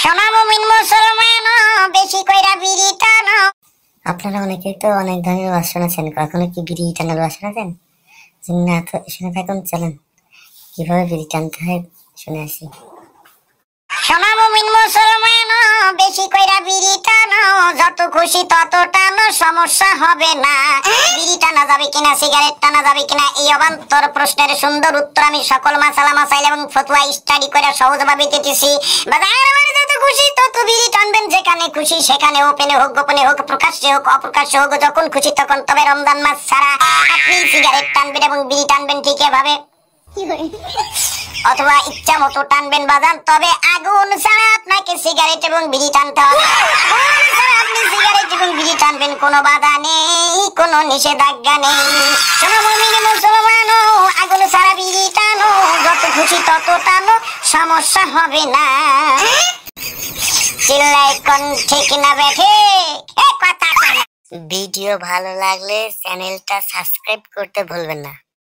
সোনা মুমিন মুসলমান বেশি কইরা বিড়ি টানো। আপনারা অনেকে তো অনেক ধরনের ওয়াজ শুনেছেন, কখনো কি বিড়ি টানার ওয়াজ শুনেছেন? না তো শুনে থাকুন, চলেন কিভাবে বিড়ি টানতে হয় শুনে আসি। সোনা মুমিন মুসলমান বেশি কইরা বিড়ি টানো, যত খুশি তত টানো, সমস্যা হবে না। বিড়ি টানা যাবে কিনা, সিগারেট টানা যাবে কিনা, এই অবান্তর প্রশ্নের সুন্দর উত্তর আমি সকল মাসালা মাসাইল এবং ফতোয়া স্টাডি করে সহজভাবে দিতেছি। যত খুশি তত বিড়ি টানবেন, যেখানে খুশি সেখানে, ওপেনে হোক গোপনে হোক, প্রকাশ্যে হোক অপ্রকাশ্যে হোক, যখন খুশি তখন। তবে রমজান মাস ছাড়া আপনি সিগারেট টানবেন এবং বিড়ি টানবেন ঠিক এভাবে, অথবা ইচ্ছা মতো টানবেন বাজান। তবে আগুন ছাড়া আপনাকে সিগারেট এবং বিড়ি টানতে হবে। আগুন ছাড়া আপনি সিগারেট এবং বিড়ি টানবেন, কোনো বাধা নেই, কোনো নিষেধাজ্ঞা নেই। শোনো মুমিন মুসলমান, আগুন ছাড়া বিড়ি টানো, যত খুশি তত টানো, সমস্যা হবে না। চিল্লাই কোন ঠিক না বেঠে কথা। ভিডিও ভালো লাগলে চ্যানেলটা সাবস্ক্রাইব করতে ভুলবেন না।